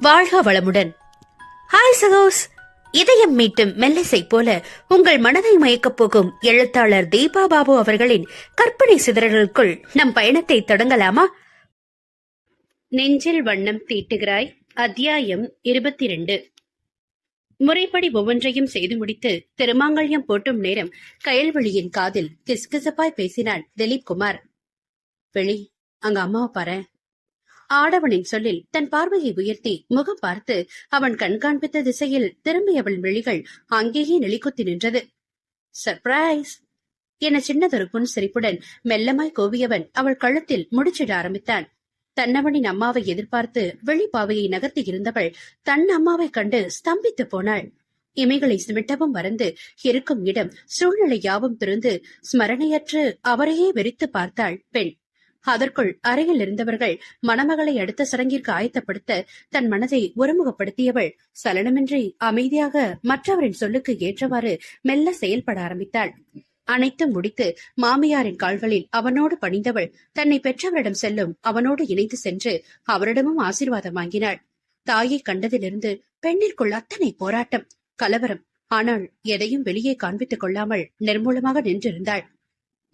வாழ்க வளமுடன். ஹாய் சகோஸ், இதயம் மீட்டும் மெல்லிசை போல உங்கள் மனதை மயக்கப் போகும் எழுத்தாளர் தீபா பாபு அவர்களின் கற்பனை சிதறல்களுக்குள் நம் பயணத்தை தொடங்கலாமா? நெஞ்சில் வண்ணம் தீட்டுகிறாய், அத்தியாயம் 22. முறைப்படி ஒவ்வொன்றையும் செய்து முடித்து திருமாங்கல்யம் போட்டும் நேரம் கயல்வெளியின் காதில் கிஸ்கிசப்பாய் பேசினான் திலீப் குமார். வெளி, அங்க அம்மாவை பாரு. ஆடவனின் சொல்லில் தன் பார்வையை உயர்த்தி முகம் பார்த்து அவன் கண்காண்பித்த திசையில் திரும்பியவள் விழிகள் அங்கேயே நெளிக்குத்தி நின்றது. சர்ப்ரைஸ் என சின்னதொரு புன்சிரிப்புடன் மெல்லமாய் கோவியவன் அவள் கழுத்தில் முடிச்சிட ஆரம்பித்தான். தன்னவனின் அம்மாவை எதிர்பார்த்து வெளிப்பாவையை நகர்த்தி இருந்தவள் தன் அம்மாவை கண்டு ஸ்தம்பித்து போனாள். இமைகளை சிமிட்டவும் மறந்து இருக்கும் இடம் சூழ்நிலை யாவும் திருந்து ஸ்மரணையற்று அவரையே வெறித்து பார்த்தாள் பெண். அதற்குள் அறையில் இருந்தவர்கள் மணமகளை அடுத்த சடங்கிற்கு ஆயத்தப்படுத்த தன் மனதை ஒருமுகப்படுத்தியவள் சலனமின்றி அமைதியாக மற்றவரின் சொல்லுக்கு ஏற்றவாறு மெல்ல செயல்பட ஆரம்பித்தாள். அனைத்தும் முடித்து மாமியாரின் கால்களில் அவனோடு பணிந்தவள் தன்னை பெற்றவரிடம் செல்லும் அவனோடு இணைந்து சென்று அவரிடமும் ஆசீர்வாதம் வாங்கினாள். தாயை கண்டதிலிருந்து பெண்ணிற்குள் அத்தனை போராட்டம், கலவரம். ஆனால் எதையும் வெளியே காண்பித்துக் கொள்ளாமல் நிர்மூலமாக நின்றிருந்தாள்.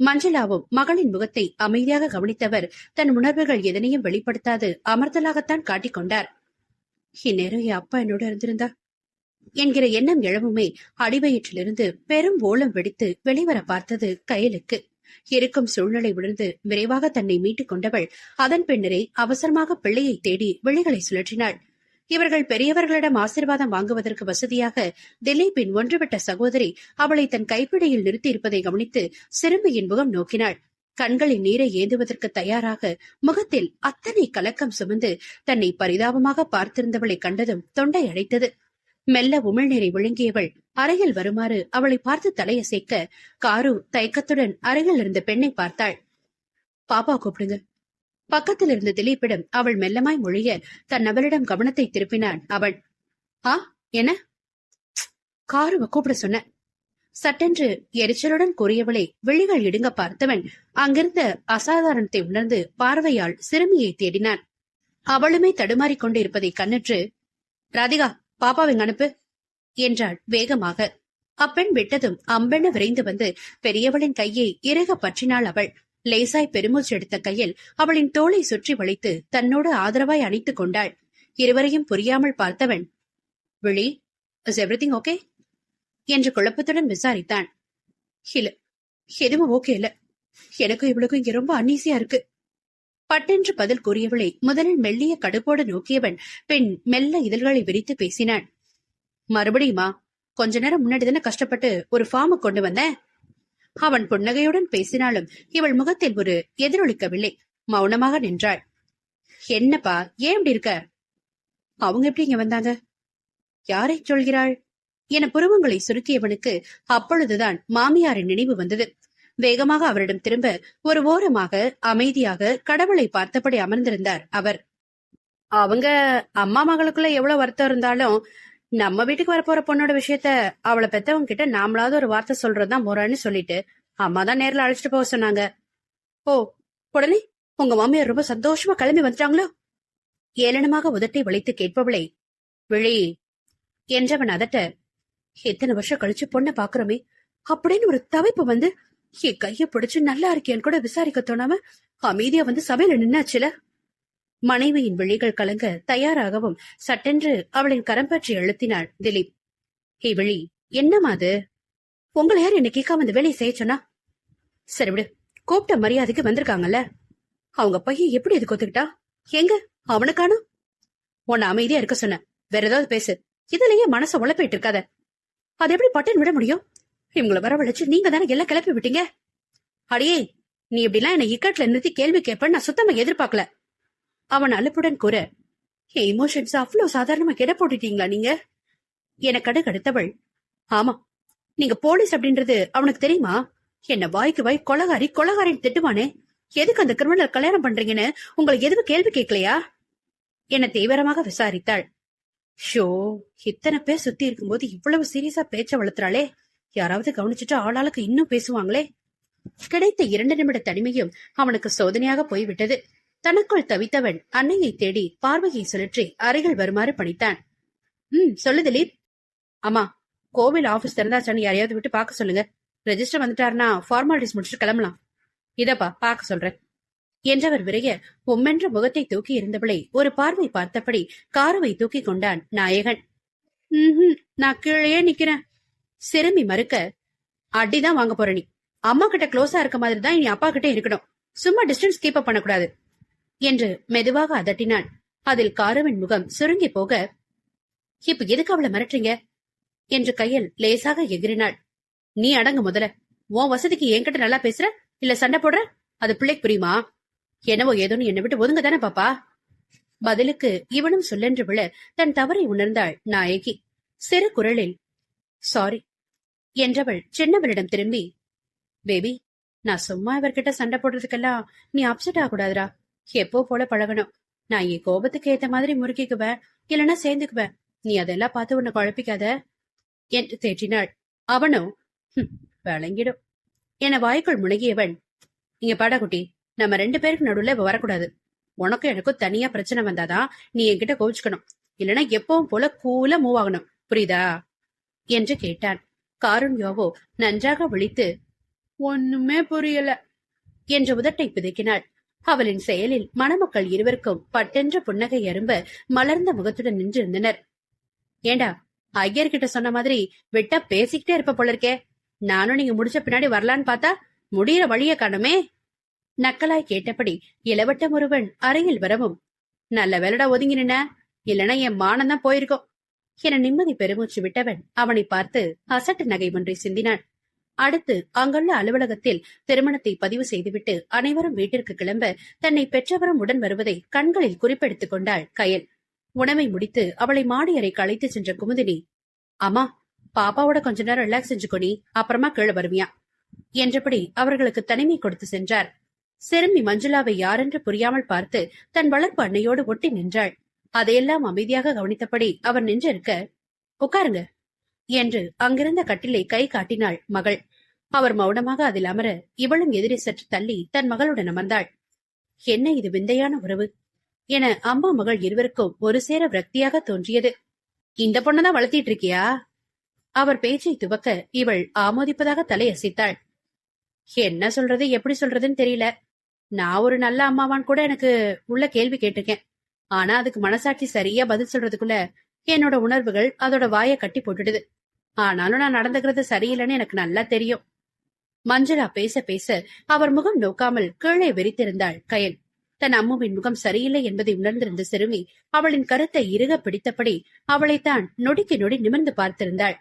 மஞ்சளாவும் மகளின் முகத்தை அமைதியாக கவனித்தவர் தன் உணர்வுகள் எதனையும் வெளிப்படுத்தாது அமர்தலாகத்தான் காட்டிக்கொண்டார். இந்நேரம் என் அப்பா என்னோட இருந்திருந்தா என்கிற எண்ணம் எழவுமே அடிவயிற்றிலிருந்து பெரும் ஓலம் வெடித்து வெளிவர பார்த்தது கயலுக்கு. இருக்கும் சூழ்நிலை உணர்ந்து விரைவாக தன்னை மீட்டுக் கொண்டவள் அதன் பின்னரே அவசரமாக பிள்ளையை தேடி விழிகளை சுழற்றினாள். இவர்கள் பெரியவர்களிடம் ஆசீர்வாதம் வாங்குவதற்கு வசதியாக திலீப்பின் ஒன்றுவிட்ட சகோதரி அவளை தன் கைப்பிடியில் நிறுத்தி இருப்பதை கவனித்து சிறுமியின் முகம் நோக்கினாள். கண்களின் நீரை ஏந்துவதற்கு தயாராக முகத்தில் அத்தனை கலக்கம் சுமந்து தன்னை பரிதாபமாக பார்த்திருந்தவளை கண்டதும் தொண்டை அடைத்தது. மெல்ல உமிழ்நீரை விழுங்கியவள் அறையில் வருமாறு அவளை பார்த்து தலையசைக்க காரு தயக்கத்துடன் அறையில் இருந்த பெண்ணை பார்த்தாள். பாப்பா கூப்பிடுங்க. பக்கத்தில் இருந்த திலீப்பிடம் அவள் மெல்லமாய் மொழிய தன் அவளிடம் கவனத்தை திருப்பினான் அவன். ஆ, என்ன? காருவ கூப்பிட சொன்ன. சட்டென்று எரிச்சலுடன் கூறியவளை விழிகள் இடுங்க பார்த்தவன் அங்கிருந்த அசாதாரணத்தை உணர்ந்து பார்வையால் சிறுமியை தேடினான். அவளுமே தடுமாறிக் கொண்டு இருப்பதை கண்ணுற்று, ராதிகா, பாப்பாவை அனுப்பு என்றாள் வேகமாக. அப்பெண் விட்டதும் அம்பெண்ண விரைந்து வந்து பெரியவளின் கையை இறுக பற்றினாள் அவள். லேசாய் பெருமூச்சு எடுத்த கையில் அவளின் தோளை சுற்றி வளைத்து தன்னோடு ஆதரவாய் அணைத்துக் கொண்டாள். இருவரையும் புரியாமல் பார்த்தவன், விழி, இஸ் எவ்ரிதிங் ஓகே என்று குழப்பத்துடன் விசாரித்தான். இல்ல, எதுவும் ஓகே இல்ல, எனக்கும் இவளுக்கும் இங்க ரொம்ப அன்னீசியா இருக்கு. பட்டென்று பதில் கூறியவளை முதலில் மெல்லிய கடுப்போடு நோக்கியவன் பின் மெல்ல இதழ்களை விரித்து பேசினான். மறுபடியுமா? கொஞ்ச நேரம் முன்னாடி தானே கஷ்டப்பட்டு ஒரு ஃபார்ம் கொண்டு வந்தேன். அவன் புன்னகையுடன் பேசினாலும் இவள் முகத்தில் ஒரு எதிரொலிக்கவில்லை. மௌனமாக நின்றாள். என்னப்பா, ஏன் இப்படி இருக்க? அவங்க எப்படி இங்க வந்தாங்க? யாரை சொல்கிறாள் என புருவங்களை சுருக்கியவனுக்கு அப்பொழுதுதான் மாமியாரின் நினைவு வந்தது. வேகமாக அவரிடம் திரும்ப ஒரு ஓரமாக அமைதியாக கடவுளை பார்த்தபடி அமர்ந்திருந்தார் அவர். அவங்க அம்மா மகளுக்குள்ள எவ்வளவு வருத்தம் இருந்தாலும் நம்ம வீட்டுக்கு வரப்போற பொண்ணோட விஷயத்த அவளை பெத்தவங்க கிட்ட நாமளாவது ஒரு வார்த்தை சொல்றதுதான் முறைன்னு சொல்லிட்டு அம்மா தான் நேர்ல அழைச்சிட்டு போக சொன்னாங்க. ஓ, உடனே உங்க மாமியார் ரொம்ப சந்தோஷமா கிளம்பி வந்துட்டாங்களோ? ஏளனமாக உதட்டை வளைத்து கேட்பவளை விழி என்றவன் அதட்ட, எத்தனை வருஷம் கழிச்சு பொண்ணை பாக்குறோமே அப்படின்னு ஒரு தவிப்பு வந்து என் கைய பிடிச்சு நல்லா இருக்கேன்னு கூட விசாரிக்க தோணாம அமைதியா வந்து சபையில நின்னாச்சுல. மனைவியின் விழிகள் கலங்க தயாராகவும் சட்டென்று அவளின் கரம் பற்றி அழுத்தினாள் திலீப். ஹே விழி, என்னமா அது? உங்களை யார் என்ன கேட்காம அந்த வேலையை செய்ய சொன்னா? சரி விடு, கூப்பிட்ட மரியாதைக்கு வந்திருக்காங்கல்ல. அவங்க பையன் எப்படி எதுக்கு ஒத்துக்கிட்டா? எங்க அவனுக்கானும்? உன்னை அமைதியா இருக்க சொன்ன, வேற ஏதாவது பேசு. இதுலயே மனச உழப்பிட்டு இருக்காத. அது எப்படி பட்டன் விட முடியும்? இவங்களை வரவழைச்சு நீங்க தானே எல்லாம் கிளப்பி விட்டீங்க. அடியே, நீ இப்படிலாம் என்னை இக்கட்ல நிறுத்தி கேள்வி கேட்பேன்னு நான் சுத்தமா எதிர்பார்க்கல. அவன் அலுப்புடன் கூற, எமோஷன்ஸ் அவ்வளவு சாதாரணமா கெட போட்டுட்டீங்களா நீங்க என கடுகடுத்தவள். ஆமா, நீங்க போலீஸ் அப்படின்றது அவனுக்கு தெரியுமா? என்ன வாய்க்கு வாய் கொலகாரி கொலகாரின்னு திட்டுவானே, எதுக்கு அந்த கிரிமினல் கல்யாணம் பண்றீங்கன்னு உங்களை எதுவும் கேள்வி கேட்கலையா என தீவிரமாக விசாரித்தாள். ஷோ, இத்தனை பேர் சுத்தி இருக்கும்போது இவ்வளவு சீரியஸா பேச்ச வளர்த்துறாளே, யாராவது கவனிச்சுட்டு ஆளாளுக்கு இன்னும் பேசுவாங்களே. கிடைத்த 2 நிமிட தனிமையும் அவனுக்கு சோதனையாக போய்விட்டது. தனக்குள் தவித்தவன் அன்னையை தேடி பார்வையை சுழற்றி அருகில் வருமாறு பணித்தான். சொல்லு திலீப். அம்மா, கோவில் ஆபீஸ் திறந்தாச்சான்னு யாரையாவது விட்டு பார்க்க சொல்லுங்க. ரெஜிஸ்டர் வந்துட்டாருன்னா ஃபார்மாலிட்டிஸ் முடிச்சுட்டு கிளம்பலாம். இதப்பா பார்க்க சொல்றேன் என்றவர் விரைய உம்மென்ற முகத்தை தூக்கி இருந்தவளை ஒரு பார்வை பார்த்தபடி காருவை தூக்கி கொண்டான் நாயகன். நான் கீழே நிக்கிறேன். சிறுமி மறுக்க, அடிதான் வாங்க போற நீ. அம்மா கிட்ட க்ளோஸா இருக்க மாதிரி தான் இனி அப்பா கிட்ட இருக்கணும். சும்மா டிஸ்டன்ஸ் கீப் அப் பண்ணக்கூடாது என்று மெதுவாக அதட்டினான். அதில் காருவின் முகம் சுருங்கி போக, இப்ப எதுக்கு அவளை மிரட்டுறீங்க என்று கையில் லேசாக எகிரினாள். நீ அடங்கு முதல்ல. உன் வசதிக்கு என்கிட்ட நல்லா பேசுற இல்ல சண்டை போடுற? அது பிள்ளைக்கு புரியுமா? என்னவோ ஏதோன்னு என்னை விட்டு ஒதுங்க தானே பாப்பா. பதிலுக்கு இவனும் சொல்லென்று விழ தன் தவறை உணர்ந்தாள் நாயகி. சிறு குரலில் சாரி என்றவள் சின்னவளிடம் திரும்பி, பேபி, நான் சும்மா இவர்கிட்ட சண்டை போடுறதுக்கெல்லாம் நீ அப்செட் ஆகக்கூடாதுரா. எப்போ போல பழகணும். நான் என் கோபத்துக்கு ஏத்த மாதிரி முறுக்கிக்குவேன், இல்லைன்னா சேர்ந்துக்குவேன். நீ அதெல்லாம் பார்த்து உன்னை குழப்பிக்காத என்று தேற்றினாள். அவனோ விளங்கிடும் என வாய்க்குள் முனகியவன், இங்க பாடா குட்டி, நம்ம 2 பேருக்கு நடுவுல இவ வரக்கூடாது. உனக்கும் எனக்கும் தனியா பிரச்சனை வந்தாதான் நீ என்கிட்ட கோவிச்சுக்கணும். இல்லைன்னா எப்பவும் போல கூலா மூவ் ஆகணும். புரியுதா என்று கேட்டான். காருண்யாவோ நன்றாக விழித்து, ஒண்ணுமே புரியல என்று உதட்டை பிதுக்கினாள். அவளின் செயலில் மணமக்கள் இருவருக்கும் பட்டென்ற புன்னகை அரும்ப மலர்ந்த முகத்துடன் நின்றிருந்தனர். ஏண்டா, ஐயர்கிட்ட சொன்ன மாதிரி விட்டா பேசிக்கிட்டே இருப்ப போல இருக்கே. நானும் நீங்க முடிச்ச பின்னாடி வரலான்னு பார்த்தா முடியற வழிய காணுமே. நக்கலாய் கேட்டபடி இளவட்டம் ஒருவன் அறையில் வரவும், நல்ல வேலடா ஒதுங்கி நின்ன, இல்லைன்னா என் மானம் தான் போயிருக்கோம் என நிம்மதி பெருமூச்சு விட்டவன் அவனை பார்த்து அசட்டு நகை ஒன்றை சிந்தினான். அடுத்து அங்குள்ள அலுவலகத்தில் திருமணத்தை பதிவு செய்துவிட்டு அனைவரும் வீட்டிற்கு கிளம்ப தன்னை பெற்றவரும் உடன் வருவதை கண்களில் குறிப்பெடுத்துக் கொண்டாள் கயல். உணவை முடித்து அவளை மாடி அறைக்கு அழைத்து சென்ற குமுதினி, அம்மா, பாப்பாவோட கொஞ்ச நேரம் ரிலாக்ஸ் செஞ்சுக்கொனி, அப்புறமா கீழே வருவியா என்றபடி அவர்களுக்கு தனிமை கொடுத்து சென்றார். சிறுமி மஞ்சுளாவை யாரென்று புரியாமல் பார்த்து தன் வளர்ப்பு அன்னையோடு ஒட்டி நின்றாள். அதையெல்லாம் அமைதியாக கவனித்தபடி அவர் நின்றிருக்க, உட்காருங்க என்று அங்கிருந்த கட்டிலை கை காட்டினாள் மகள். அவர் மௌனமாக அதில் அமர இவளும் எதிரே சற்று தள்ளி தன் மகளுடன் அமர்ந்தாள். என்ன இது விந்தையான உறவு என அம்மா மகள் இருவருக்கும் ஒரு சேர விரக்தியாக தோன்றியது. இந்த பொண்ணதான் வளர்த்திட்டு இருக்கியா? அவர் பேச்சை துவக்க இவள் ஆமோதிப்பதாக தலையசைத்தாள். என்ன சொல்றது, எப்படி சொல்றதுன்னு தெரியல. நான் ஒரு நல்ல அம்மாவான் கூட எனக்கு உள்ள கேள்வி கேட்டிருக்கேன். ஆனா அதுக்கு மனசாட்சி சரியா பதில் சொல்றதுக்குள்ள என்னோட உணர்வுகள் அதோட வாயை கட்டி போட்டுடுது. ஆனாலும் நான் நடந்துக்கிறது சரியில்லைன்னு எனக்கு நல்லா தெரியும். மஞ்சுளா பேச பேச அவர் முகம் நோக்காமல் கீழே வெறித்திருந்தாள் கயல். தன் அம்முவின் முகம் சரியில்லை என்பதை உணர்ந்திருந்த சிறுமி அவளின் கருத்தை இறுக பிடித்தபடி அவளைத்தான் நொடிக்கு நொடி நிமிர்ந்து பார்த்திருந்தாள்.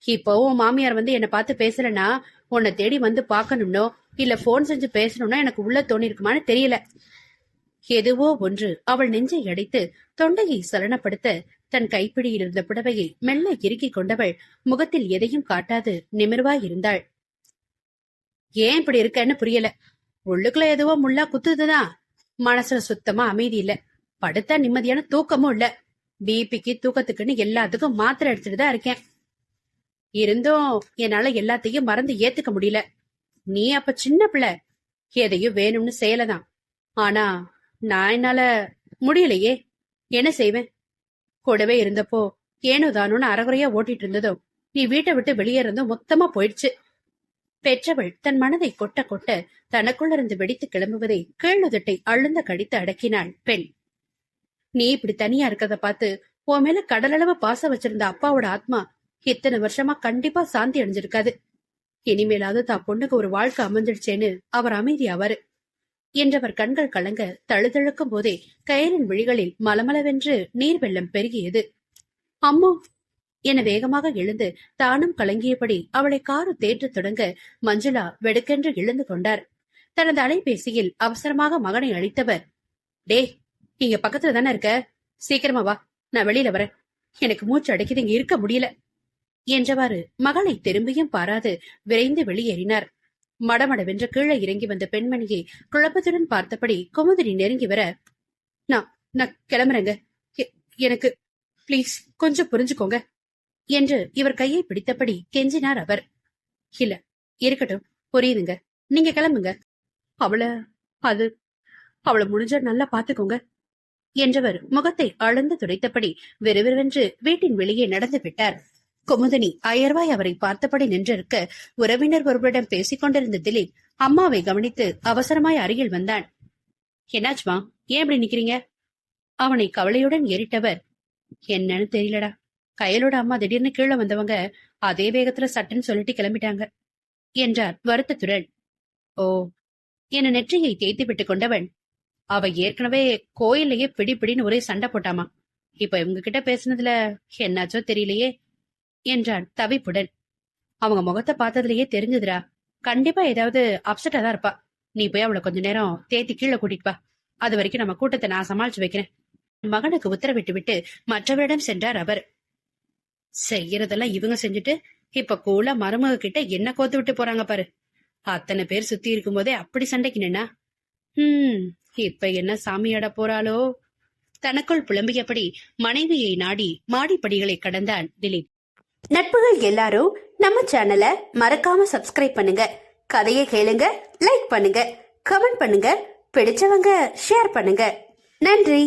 இப்போ உன் மாமியார் வந்து என்ன பார்த்து பேசலன்னா உன்னை தேடி வந்து பாக்கணும்னோ இல்ல போன் செஞ்சு பேசணும்னா எனக்கு உள்ள தோணி இருக்குமான்னு தெரியல. எதுவோ ஒன்று அவள் நெஞ்சை அடைத்து தொண்டையை சலனப்படுத்த தன் கைப்பிடியில் இருந்த புடவையை மெல்ல இறுக்கிக் கொண்டவள் முகத்தில் எதையும் காட்டாது நிமிர்வாய் இருந்தாள். ஏன் இப்படி இருக்கன்னு புரியல. உள்ளுக்குள்ள எதுவோ முள்ளா குத்துதுதான். மனசுல சுத்தமா அமைதி இல்ல. படுத்தா நிம்மதியான தூக்கமும் இல்ல. பிபிக்கு தூக்கத்துக்குன்னு எல்லாத்துக்கும் மாத்திரை எடுத்துட்டு தான் இருக்கேன். இருந்தும் என்னால எல்லாத்தையும் மறந்து ஏத்துக்க முடியல. நீ அப்ப சின்ன பிள்ளை, எதையும் வேணும்னு செய்யலதான். ஆனா நான் என்னால முடியலையே. என்ன செய்வேன்? கூடவே இருந்தப்போ ஏனோ தானோன்னு அறகுறையா ஓட்டிட்டு இருந்ததும் நீ வீட்டை விட்டு வெளியேறதும் மொத்தமா போயிடுச்சு. பெற்றவள் தன் மனதை கொட்ட கொட்ட தனக்குள்ளிருந்து வெடித்து கிளம்புவதை கீழுதட்டை அழுந்த கடித்து அடக்கினாள் பெண். நீ இப்படி தனியா இருக்கிறத பார்த்து உன் மேல கடலளவு பாசம் வச்சிருந்த அப்பாவோட ஆத்மா இத்தனை வருஷமா கண்டிப்பா சாந்தி அடைஞ்சிருக்காது. இனிமேலாவது தான் பொண்ணுக்கு ஒரு வாழ்க்கை அமைஞ்சிடுச்சேன்னு அவர் அமைதியாவாரு என்றவர் கண்கள் கலங்க தழுதழுக்கும் போதே கயலின் விழிகளில் மலமளவென்று நீர் வெள்ளம் பெருகியது. அம்மோ என வேகமாக எழுந்து தானும் கலங்கியபடி அவளை காரு தேற்ற தொடங்க மஞ்சுளா வெடுக்கென்று எழுந்து கொண்டார். தனது அலைபேசியில் அவசரமாக மகனை அழைத்தவர், டே, இங்க பக்கத்துல தானே இருக்க, சீக்கிரமா வா, நான் வெளியில வரேன், எனக்கு மூச்சு அடைக்குது, இங்க இருக்க முடியல என்றவாறு மகளை திரும்பியும் பாராது விரைந்து வெளியேறினார். மடமடவென்று கீழே இறங்கி வந்த பெண்மணியை குழப்பத்துடன் பார்த்தபடி குமுதினி நெருங்கி வர, நான் கிளம்புறேங்க, எனக்கு பிளீஸ் கொஞ்சம் புரிஞ்சுக்கோங்க என்று இவர் கையை பிடித்தபடி கெஞ்சினார் அவர். இல்ல, இருக்கட்டும், புரியுதுங்க, நீங்க கிளம்புங்க. அவள அது அவளை முடிஞ்சா நல்லா பாத்துக்கோங்க என்றவர் முகத்தை அளந்து துடைத்தபடி விறுவிறுவென்று வீட்டின் வெளியே நடந்து விட்டார். குமுதனி அயர்வாய் அவரை பார்த்தபடி நின்றிருக்க உறவினர் ஒருவரிடம் பேசிக் கொண்டிருந்த திலீப் அம்மாவை கவனித்து அவசரமாய் அருகில் வந்தான். என்னாச்சுமா, ஏன் இப்படி நிக்கிறீங்க? அவனை கவலையுடன் ஏறிட்டவர், என்னன்னு தெரியலடா, கையலோட அம்மா திடீர்னு கீழே வந்தவங்க அதே வேகத்துல சட்டுன்னு சொல்லிட்டு கிளம்பிட்டாங்க என்றார் வருத்தத்துடன். ஓ என நெற்றியை தேய்த்து விட்டுக் கொண்டவன், அவ ஏற்கனவே கோயிலையே பிடின்னு ஒரே சண்டை போட்டாமா, இப்ப இவங்க கிட்ட பேசுனதுல என்னாச்சோ தெரியலையே என்றான் தவிப்புடன். அவங்க முகத்தை பார்த்ததுலயே தெரிஞ்சதுடா, கண்டிப்பா ஏதாவது அப்செட்டா தான் இருப்பா. நீ போய் அவளை கொஞ்ச நேரம் தேத்தி கீழே கூட்டிட்டு வா, அது வரைக்கும் நம்ம கூட்டத்தை நான் சமாளிச்சு வைக்கிறேன். மகனுக்கு உத்தரவிட்டு விட்டு மற்றவரிடம் சென்றார் அவர். செய்யறதெல்லாம் இவங்க செஞ்சுட்டு இப்ப கூலா மருமக கிட்ட என்ன கோத்து விட்டு போறாங்க பாரு. அத்தனை பேர் சுத்தி இருக்கும் போதே அப்படி சண்டைக்கு நின்னா இப்ப என்ன சாமியாட போறாளோ? தனக்குள் புலம்பியபடி மனைவியை நாடி மாடிப்படிகளை கடந்தான் திலீப். நட்புகள் எல்லாரும் நம்ம சேனலை மறக்காம சப்ஸ்கிரைப் பண்ணுங்க. கதையை கேளுங்க, லைக் பண்ணுங்க, கமெண்ட் பண்ணுங்க, பிடிச்சவங்க ஷேர் பண்ணுங்க. நன்றி.